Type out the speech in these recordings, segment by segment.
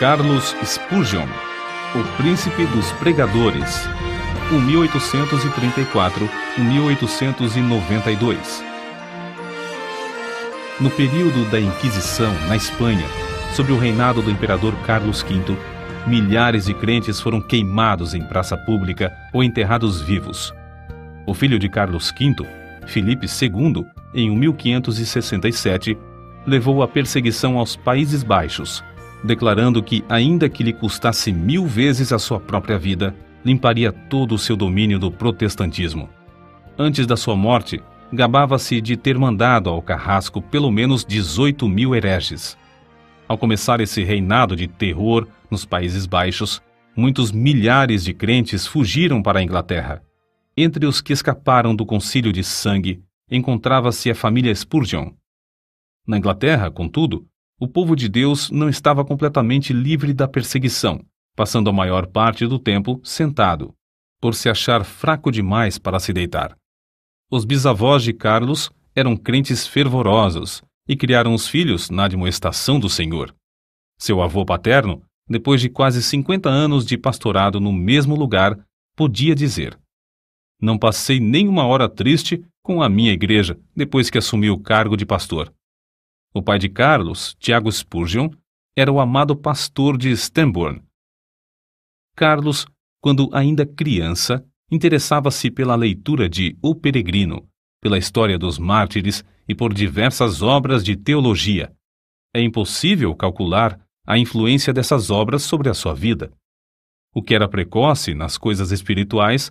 Charles Spurgeon, o príncipe dos pregadores, 1834-1892. No período da Inquisição, na Espanha, sob o reinado do imperador Carlos V, milhares de crentes foram queimados em praça pública ou enterrados vivos. O filho de Carlos V, Filipe II, em 1567, levou a perseguição aos Países Baixos, declarando que, ainda que lhe custasse 1000 vezes a sua própria vida, limparia todo o seu domínio do protestantismo. Antes da sua morte, gabava-se de ter mandado ao carrasco pelo menos 18.000 hereges. Ao começar esse reinado de terror nos Países Baixos, muitos milhares de crentes fugiram para a Inglaterra. Entre os que escaparam do Concílio de Sangue, encontrava-se a família Spurgeon. Na Inglaterra, contudo, o povo de Deus não estava completamente livre da perseguição, passando a maior parte do tempo sentado, por se achar fraco demais para se deitar. Os bisavós de Carlos eram crentes fervorosos e criaram os filhos na admoestação do Senhor. Seu avô paterno, depois de quase 50 anos de pastorado no mesmo lugar, podia dizer: "Não passei nem uma hora triste com a minha igreja depois que assumi o cargo de pastor." O pai de Carlos, Tiago Spurgeon, era o amado pastor de Stambourne. Carlos, quando ainda criança, interessava-se pela leitura de O Peregrino, pela história dos mártires e por diversas obras de teologia. É impossível calcular a influência dessas obras sobre a sua vida. O que era precoce nas coisas espirituais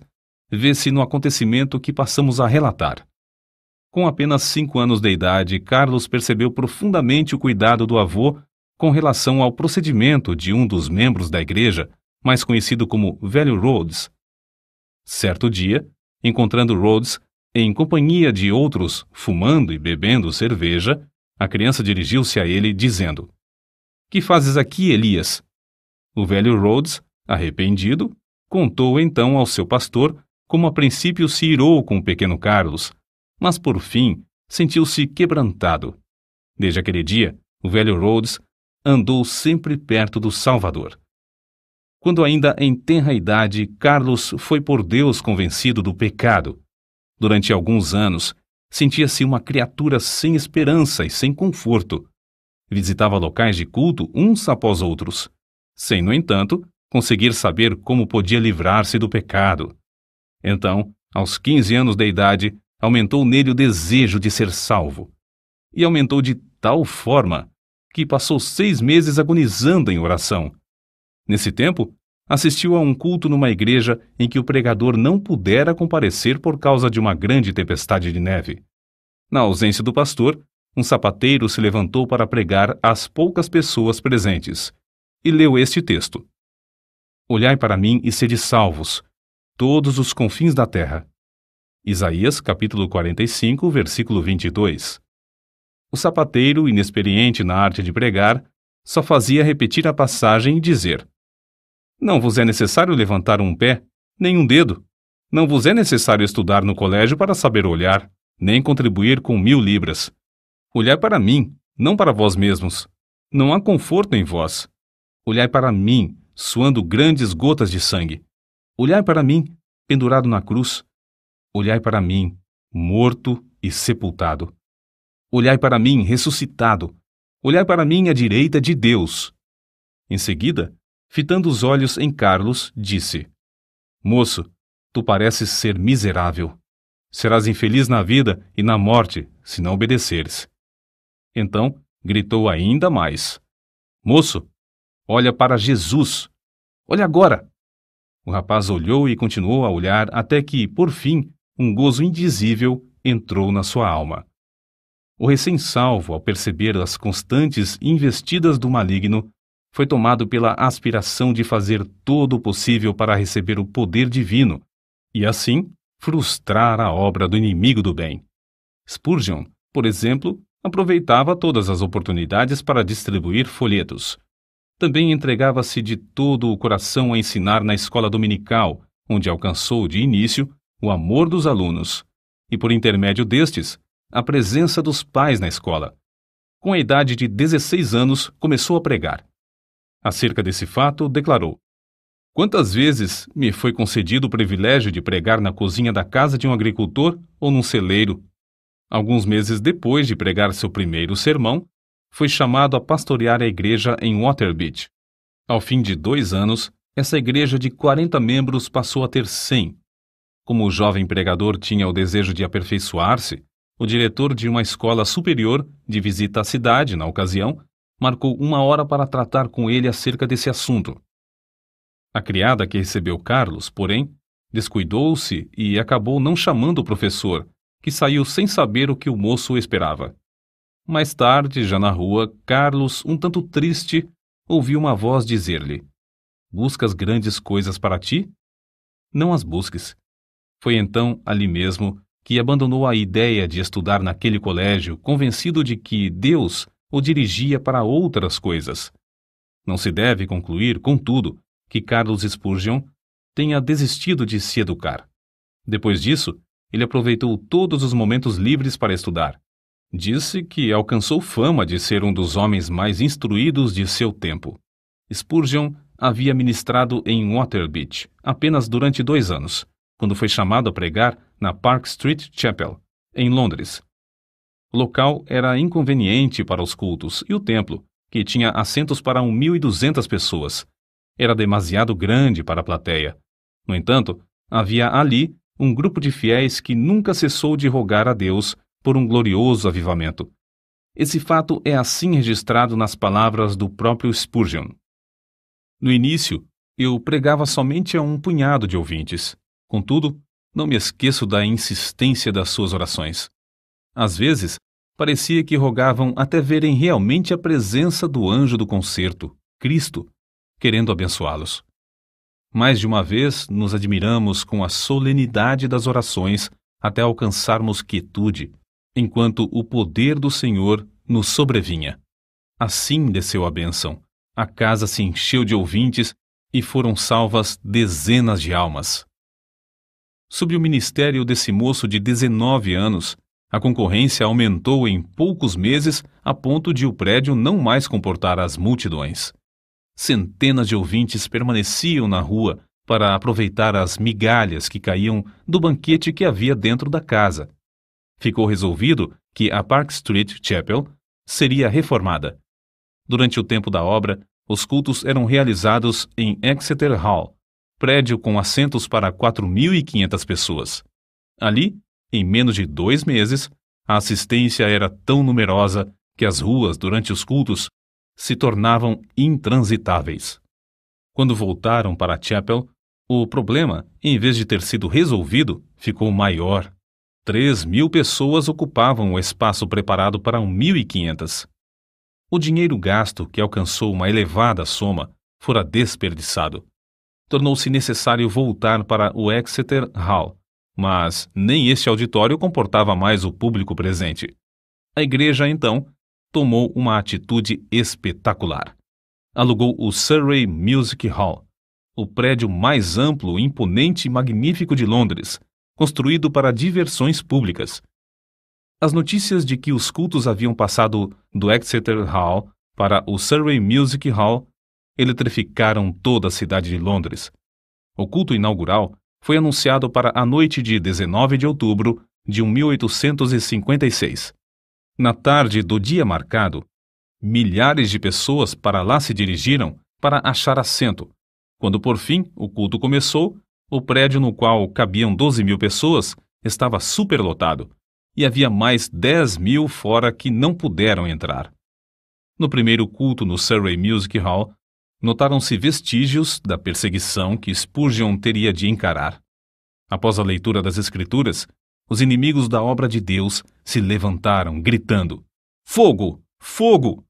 vê-se no acontecimento que passamos a relatar. Com apenas 5 anos de idade, Carlos percebeu profundamente o cuidado do avô com relação ao procedimento de um dos membros da igreja, mais conhecido como Velho Rhodes. Certo dia, encontrando Rhodes em companhia de outros fumando e bebendo cerveja, a criança dirigiu-se a ele dizendo: "Que fazes aqui, Elias?" O velho Rhodes, arrependido, contou então ao seu pastor como a princípio se irou com o pequeno Carlos, mas por fim sentiu-se quebrantado. Desde aquele dia, o velho Rhodes andou sempre perto do Salvador. Quando ainda em tenra idade, Carlos foi por Deus convencido do pecado. Durante alguns anos, sentia-se uma criatura sem esperança e sem conforto. Visitava locais de culto uns após outros, sem, no entanto, conseguir saber como podia livrar-se do pecado. Então, aos 15 anos de idade, aumentou nele o desejo de ser salvo. E aumentou de tal forma que passou 6 meses agonizando em oração. Nesse tempo, assistiu a um culto numa igreja em que o pregador não pudera comparecer por causa de uma grande tempestade de neve. Na ausência do pastor, um sapateiro se levantou para pregar às poucas pessoas presentes e leu este texto: "Olhai para mim e sede salvos, todos os confins da terra." Isaías, capítulo 45, versículo 22. O sapateiro, inexperiente na arte de pregar, só fazia repetir a passagem e dizer: "Não vos é necessário levantar um pé, nem um dedo. Não vos é necessário estudar no colégio para saber olhar, nem contribuir com 1000 libras. Olhai para mim, não para vós mesmos. Não há conforto em vós. Olhai para mim, suando grandes gotas de sangue. Olhai para mim, pendurado na cruz. Olhai para mim, morto e sepultado. Olhai para mim, ressuscitado. Olhai para mim à direita de Deus." Em seguida, fitando os olhos em Carlos, disse: "Moço, tu pareces ser miserável. Serás infeliz na vida e na morte, se não obedeceres." Então, gritou ainda mais: "Moço, olha para Jesus. Olha agora." O rapaz olhou e continuou a olhar até que, por fim, um gozo indizível entrou na sua alma. O recém-salvo, ao perceber as constantes investidas do maligno, foi tomado pela aspiração de fazer todo o possível para receber o poder divino e, assim, frustrar a obra do inimigo do bem. Spurgeon, por exemplo, aproveitava todas as oportunidades para distribuir folhetos. Também entregava-se de todo o coração a ensinar na escola dominical, onde alcançou de início o amor dos alunos, e por intermédio destes, a presença dos pais na escola. Com a idade de 16 anos, começou a pregar. Acerca desse fato, declarou: "Quantas vezes me foi concedido o privilégio de pregar na cozinha da casa de um agricultor ou num celeiro? Alguns meses depois de pregar seu primeiro sermão, foi chamado a pastorear a igreja em Waterbeach. Ao fim de 2 anos, essa igreja de 40 membros passou a ter 100. Como o jovem pregador tinha o desejo de aperfeiçoar-se, o diretor de uma escola superior, de visita à cidade na ocasião, marcou 1 hora para tratar com ele acerca desse assunto. A criada que recebeu Carlos, porém, descuidou-se e acabou não chamando o professor, que saiu sem saber o que o moço esperava. Mais tarde, já na rua, Carlos, um tanto triste, ouviu uma voz dizer-lhe: "Buscas grandes coisas para ti? Não as busques." Foi então, ali mesmo, que abandonou a ideia de estudar naquele colégio, convencido de que Deus o dirigia para outras coisas. Não se deve concluir, contudo, que Carlos Spurgeon tenha desistido de se educar. Depois disso, ele aproveitou todos os momentos livres para estudar. Disse que alcançou fama de ser um dos homens mais instruídos de seu tempo. Spurgeon havia ministrado em Waterbeach apenas durante 2 anos, quando foi chamado a pregar na Park Street Chapel, em Londres. O local era inconveniente para os cultos e o templo, que tinha assentos para 1.200 pessoas, era demasiado grande para a plateia. No entanto, havia ali um grupo de fiéis que nunca cessou de rogar a Deus por um glorioso avivamento. Esse fato é assim registrado nas palavras do próprio Spurgeon. No início, eu pregava somente a um punhado de ouvintes. Contudo, não me esqueço da insistência das suas orações. Às vezes, parecia que rogavam até verem realmente a presença do anjo do concerto, Cristo, querendo abençoá-los. Mais de uma vez nos admiramos com a solenidade das orações até alcançarmos quietude, enquanto o poder do Senhor nos sobrevinha. Assim desceu a bênção. A casa se encheu de ouvintes e foram salvas dezenas de almas. Sob o ministério desse moço de 19 anos, a concorrência aumentou em poucos meses a ponto de o prédio não mais comportar as multidões. Centenas de ouvintes permaneciam na rua para aproveitar as migalhas que caíam do banquete que havia dentro da casa. Ficou resolvido que a Park Street Chapel seria reformada. Durante o tempo da obra, os cultos eram realizados em Exeter Hall, prédio com assentos para 4.500 pessoas. Ali, em menos de 2 meses, a assistência era tão numerosa que as ruas, durante os cultos, se tornavam intransitáveis. Quando voltaram para a Chapel, o problema, em vez de ter sido resolvido, ficou maior. 3.000 pessoas ocupavam o espaço preparado para 1.500. O dinheiro gasto, que alcançou uma elevada soma, fora desperdiçado. Tornou-se necessário voltar para o Exeter Hall, mas nem este auditório comportava mais o público presente. A igreja, então, tomou uma atitude espetacular. Alugou o Surrey Music Hall, o prédio mais amplo, imponente e magnífico de Londres, construído para diversões públicas. As notícias de que os cultos haviam passado do Exeter Hall para o Surrey Music Hall eletrificaram toda a cidade de Londres. O culto inaugural foi anunciado para a noite de 19 de outubro de 1856. Na tarde do dia marcado, milhares de pessoas para lá se dirigiram para achar assento. Quando por fim o culto começou, o prédio no qual cabiam 12.000 pessoas estava superlotado e havia mais 10.000 fora que não puderam entrar. No primeiro culto no Surrey Music Hall, notaram-se vestígios da perseguição que Spurgeon teria de encarar. Após a leitura das Escrituras, os inimigos da obra de Deus se levantaram, gritando: "Fogo! Fogo!"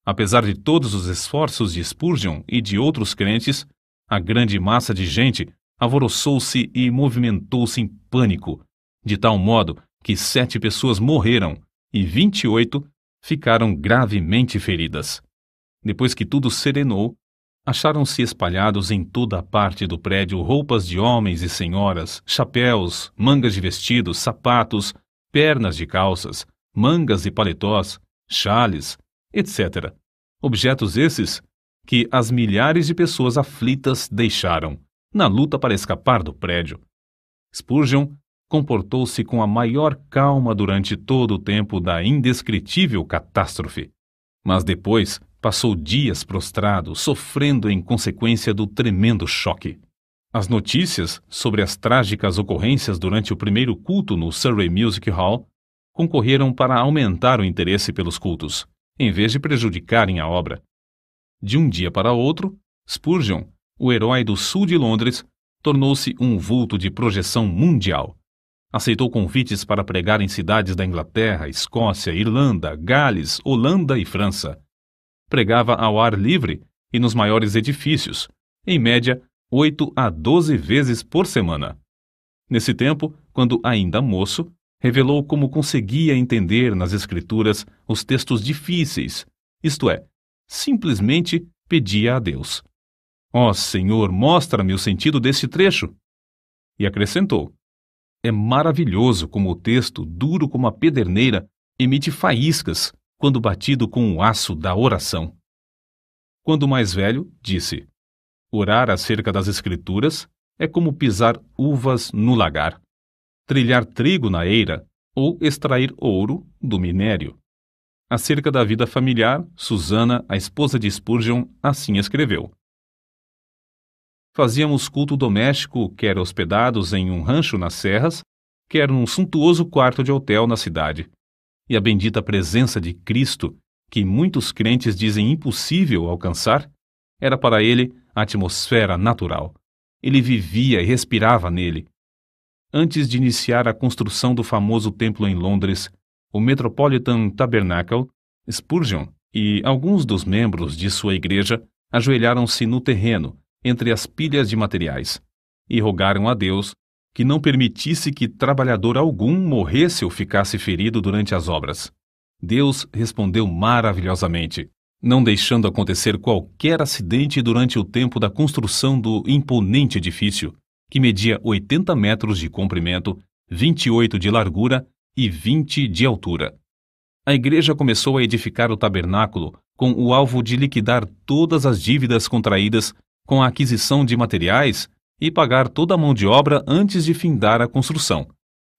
Apesar de todos os esforços de Spurgeon e de outros crentes, a grande massa de gente alvoroçou-se e movimentou-se em pânico, de tal modo que 7 pessoas morreram e 28 ficaram gravemente feridas. Depois que tudo serenou, acharam-se espalhados em toda a parte do prédio roupas de homens e senhoras, chapéus, mangas de vestidos, sapatos, pernas de calças, mangas e paletós, xales, etc. Objetos esses que as milhares de pessoas aflitas deixaram, na luta para escapar do prédio. Spurgeon comportou-se com a maior calma durante todo o tempo da indescritível catástrofe, mas depois passou dias prostrado, sofrendo em consequência do tremendo choque. As notícias sobre as trágicas ocorrências durante o primeiro culto no Surrey Music Hall concorreram para aumentar o interesse pelos cultos, em vez de prejudicarem a obra. De um dia para outro, Spurgeon, o herói do sul de Londres, tornou-se um vulto de projeção mundial. Aceitou convites para pregar em cidades da Inglaterra, Escócia, Irlanda, Gales, Holanda e França. Pregava ao ar livre e nos maiores edifícios, em média 8 a 12 vezes por semana. Nesse tempo, quando ainda moço, revelou como conseguia entender nas Escrituras os textos difíceis, isto é, simplesmente pedia a Deus: ó Senhor, mostra-me o sentido deste trecho. E acrescentou: é maravilhoso como o texto, duro como a pederneira, emite faíscas quando batido com o aço da oração. Quando mais velho, disse: orar acerca das Escrituras é como pisar uvas no lagar, trilhar trigo na eira ou extrair ouro do minério. Acerca da vida familiar, Susana, a esposa de Spurgeon, assim escreveu: fazíamos culto doméstico, quer hospedados em um rancho nas serras, quer num suntuoso quarto de hotel na cidade. E a bendita presença de Cristo, que muitos crentes dizem impossível alcançar, era para ele a atmosfera natural. Ele vivia e respirava nele. Antes de iniciar a construção do famoso templo em Londres, o Metropolitan Tabernacle, Spurgeon e alguns dos membros de sua igreja ajoelharam-se no terreno, entre as pilhas de materiais, e rogaram a Deus que não permitisse que trabalhador algum morresse ou ficasse ferido durante as obras. Deus respondeu maravilhosamente, não deixando acontecer qualquer acidente durante o tempo da construção do imponente edifício, que media 80 metros de comprimento, 28 de largura e 20 de altura. A igreja começou a edificar o tabernáculo com o alvo de liquidar todas as dívidas contraídas com a aquisição de materiais e pagar toda a mão de obra antes de findar a construção.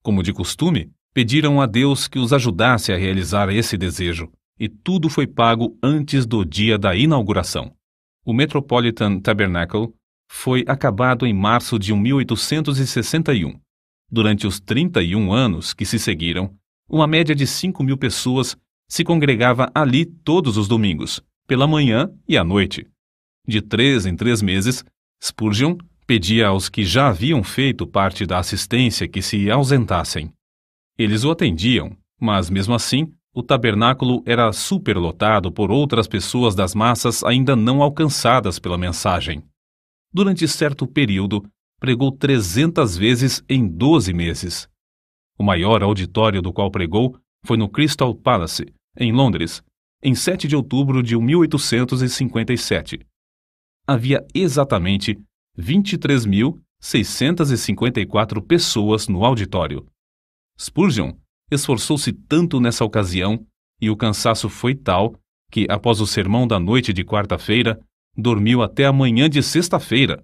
Como de costume, pediram a Deus que os ajudasse a realizar esse desejo, e tudo foi pago antes do dia da inauguração. O Metropolitan Tabernacle foi acabado em março de 1861. Durante os 31 anos que se seguiram, uma média de 5.000 pessoas se congregava ali todos os domingos, pela manhã e à noite. De 3 em 3 meses, Spurgeon pedia aos que já haviam feito parte da assistência que se ausentassem. Eles o atendiam, mas mesmo assim, o tabernáculo era superlotado por outras pessoas das massas ainda não alcançadas pela mensagem. Durante certo período, pregou 300 vezes em 12 meses. O maior auditório do qual pregou foi no Crystal Palace, em Londres, em 7 de outubro de 1857. Havia exatamente 23.654 pessoas no auditório. Spurgeon esforçou-se tanto nessa ocasião e o cansaço foi tal que, após o sermão da noite de quarta-feira, dormiu até a manhã de sexta-feira.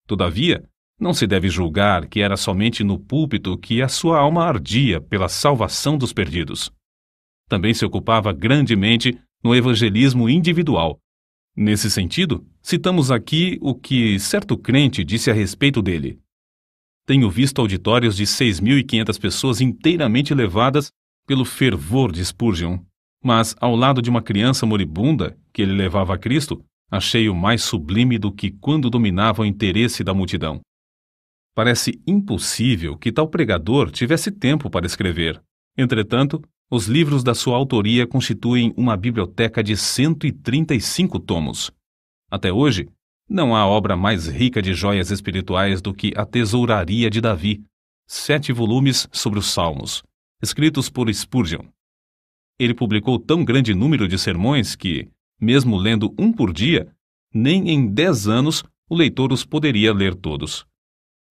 Todavia, não se deve julgar que era somente no púlpito que a sua alma ardia pela salvação dos perdidos. Também se ocupava grandemente no evangelismo individual. Nesse sentido, citamos aqui o que certo crente disse a respeito dele. Tenho visto auditórios de 6.500 pessoas inteiramente levadas pelo fervor de Spurgeon, mas ao lado de uma criança moribunda que ele levava a Cristo, achei-o mais sublime do que quando dominava o interesse da multidão. Parece impossível que tal pregador tivesse tempo para escrever. Entretanto, os livros da sua autoria constituem uma biblioteca de 135 tomos. Até hoje, não há obra mais rica de joias espirituais do que A Tesouraria de Davi, 7 volumes sobre os Salmos, escritos por Spurgeon. Ele publicou tão grande número de sermões que, mesmo lendo um por dia, nem em 10 anos o leitor os poderia ler todos.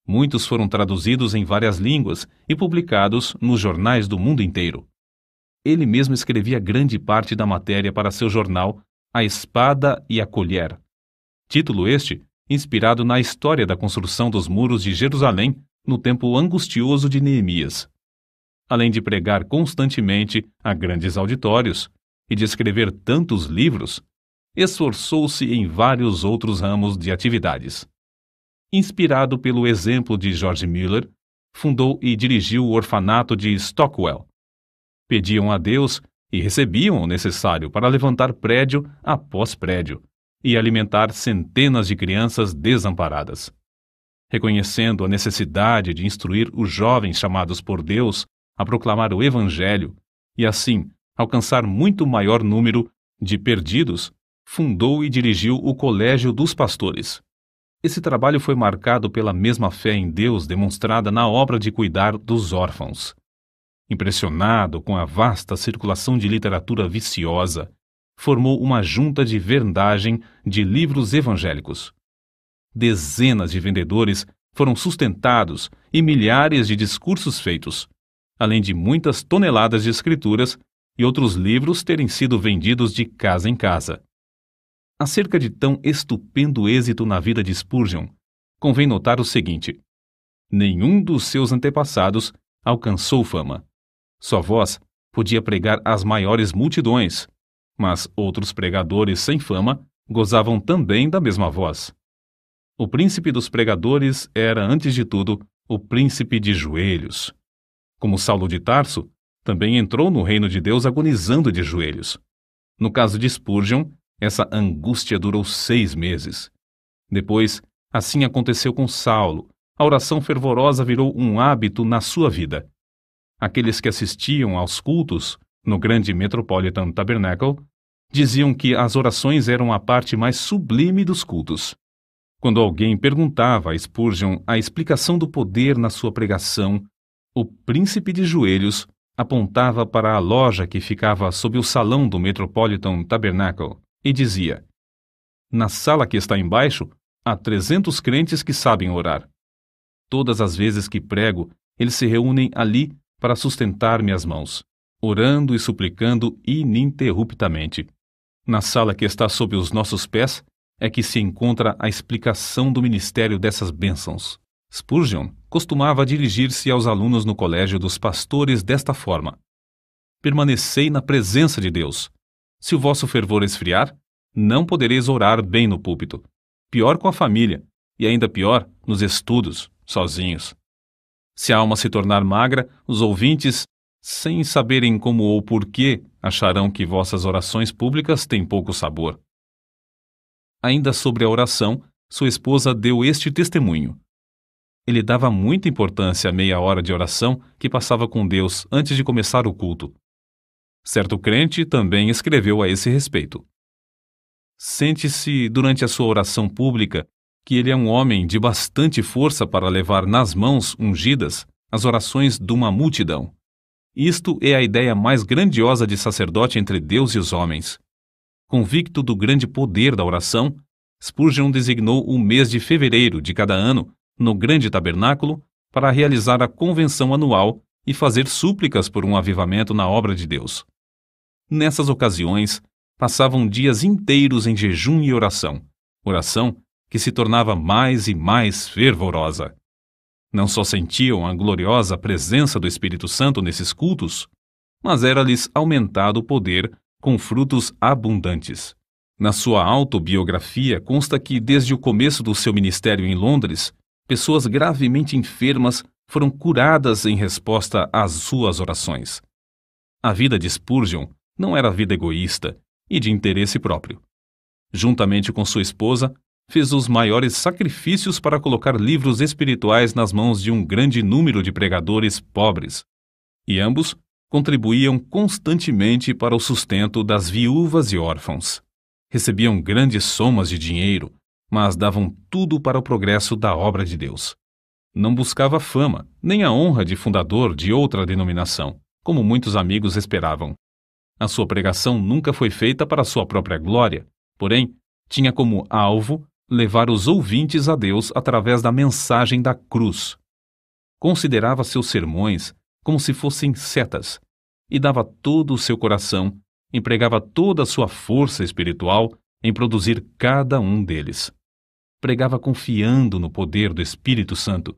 Muitos foram traduzidos em várias línguas e publicados nos jornais do mundo inteiro. Ele mesmo escrevia grande parte da matéria para seu jornal, A Espada e a Colher. Título este inspirado na história da construção dos muros de Jerusalém no tempo angustioso de Neemias. Além de pregar constantemente a grandes auditórios e de escrever tantos livros, esforçou-se em vários outros ramos de atividades. Inspirado pelo exemplo de George Mueller, fundou e dirigiu o orfanato de Stockwell. Pediam a Deus e recebiam o necessário para levantar prédio após prédio e alimentar centenas de crianças desamparadas. Reconhecendo a necessidade de instruir os jovens chamados por Deus a proclamar o Evangelho e, assim, alcançar muito maior número de perdidos, fundou e dirigiu o Colégio dos Pastores. Esse trabalho foi marcado pela mesma fé em Deus demonstrada na obra de cuidar dos órfãos. Impressionado com a vasta circulação de literatura viciosa, formou uma junta de vendagem de livros evangélicos. Dezenas de vendedores foram sustentados e milhares de discursos feitos, além de muitas toneladas de escrituras e outros livros terem sido vendidos de casa em casa. Acerca de tão estupendo êxito na vida de Spurgeon, convém notar o seguinte: nenhum dos seus antepassados alcançou fama. Sua voz podia pregar às maiores multidões, mas outros pregadores sem fama gozavam também da mesma voz. O príncipe dos pregadores era, antes de tudo, o príncipe de joelhos. Como Saulo de Tarso, também entrou no reino de Deus agonizando de joelhos. No caso de Spurgeon, essa angústia durou 6 meses. Depois, assim aconteceu com Saulo. A oração fervorosa virou um hábito na sua vida. Aqueles que assistiam aos cultos no grande Metropolitan Tabernacle diziam que as orações eram a parte mais sublime dos cultos. Quando alguém perguntava a Spurgeon a explicação do poder na sua pregação, o príncipe de joelhos apontava para a loja que ficava sob o salão do Metropolitan Tabernacle e dizia: na sala que está embaixo, há 300 crentes que sabem orar. Todas as vezes que prego, eles se reúnem ali para sustentar minhas mãos, orando e suplicando ininterruptamente. Na sala que está sob os nossos pés é que se encontra a explicação do ministério dessas bênçãos. Spurgeon costumava dirigir-se aos alunos no colégio dos pastores desta forma: permanecei na presença de Deus. Se o vosso fervor esfriar, não podereis orar bem no púlpito. Pior com a família, e ainda pior nos estudos, sozinhos. Se a alma se tornar magra, os ouvintes, sem saberem como ou porquê, acharão que vossas orações públicas têm pouco sabor. Ainda sobre a oração, sua esposa deu este testemunho: ele dava muita importância à meia hora de oração que passava com Deus antes de começar o culto. Certo crente também escreveu a esse respeito: sente-se durante a sua oração pública que ele é um homem de bastante força para levar nas mãos ungidas as orações de uma multidão. Isto é a ideia mais grandiosa de sacerdote entre Deus e os homens. Convicto do grande poder da oração, Spurgeon designou o mês de fevereiro de cada ano no grande tabernáculo para realizar a convenção anual e fazer súplicas por um avivamento na obra de Deus. Nessas ocasiões, passavam dias inteiros em jejum e oração que se tornava mais e mais fervorosa. Não só sentiam a gloriosa presença do Espírito Santo nesses cultos, mas era-lhes aumentado o poder com frutos abundantes. Na sua autobiografia consta que, desde o começo do seu ministério em Londres, pessoas gravemente enfermas foram curadas em resposta às suas orações. A vida de Spurgeon não era vida egoísta e de interesse próprio. Juntamente com sua esposa, fez os maiores sacrifícios para colocar livros espirituais nas mãos de um grande número de pregadores pobres, e ambos contribuíam constantemente para o sustento das viúvas e órfãos. Recebiam grandes somas de dinheiro, mas davam tudo para o progresso da obra de Deus. Não buscava fama, nem a honra de fundador de outra denominação, como muitos amigos esperavam. A sua pregação nunca foi feita para sua própria glória, porém, tinha como alvo levar os ouvintes a Deus através da mensagem da cruz. Considerava seus sermões como se fossem setas e dava todo o seu coração empregava toda a sua força espiritual em produzir cada um deles. Pregava confiando no poder do Espírito Santo,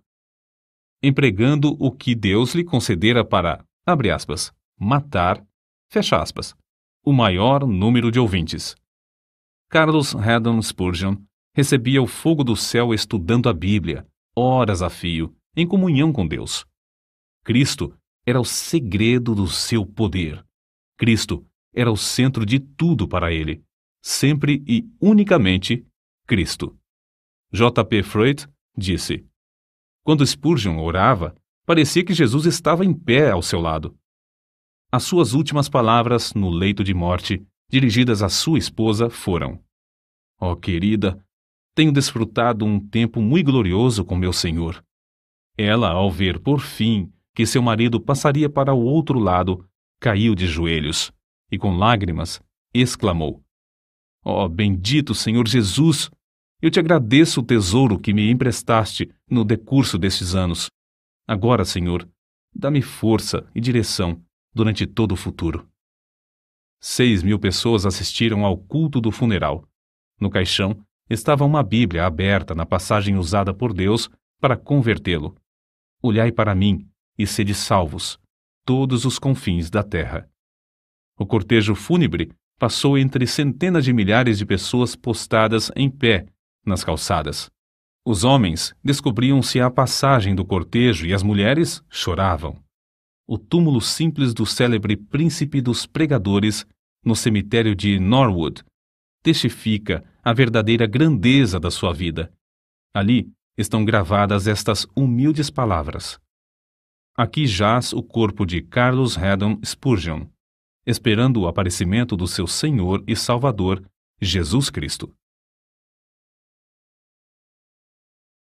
empregando o que Deus lhe concedera para, abre aspas, matar, fecha aspas, o maior número de ouvintes. Charles Haddon Spurgeon recebia o fogo do céu estudando a Bíblia, horas a fio, em comunhão com Deus. Cristo era o segredo do seu poder. Cristo era o centro de tudo para ele. Sempre e unicamente Cristo. J. P. Freud disse: quando Spurgeon orava, parecia que Jesus estava em pé ao seu lado. As suas últimas palavras no leito de morte, dirigidas à sua esposa, foram: ó querida, tenho desfrutado um tempo muito glorioso com meu Senhor. Ela, ao ver, por fim, que seu marido passaria para o outro lado, caiu de joelhos e, com lágrimas, exclamou: ó bendito Senhor Jesus! Eu te agradeço o tesouro que me emprestaste no decurso destes anos. Agora, Senhor, dá-me força e direção durante todo o futuro. 6.000 pessoas assistiram ao culto do funeral. No caixão estava uma Bíblia aberta na passagem usada por Deus para convertê-lo. Olhai para mim e sede salvos, todos os confins da terra. O cortejo fúnebre passou entre centenas de milhares de pessoas postadas em pé nas calçadas. Os homens descobriam-se à passagem do cortejo e as mulheres choravam. O túmulo simples do célebre príncipe dos pregadores no cemitério de Norwood testifica a verdadeira grandeza da sua vida. Ali estão gravadas estas humildes palavras: aqui jaz o corpo de Charles Haddon Spurgeon, esperando o aparecimento do seu Senhor e Salvador, Jesus Cristo.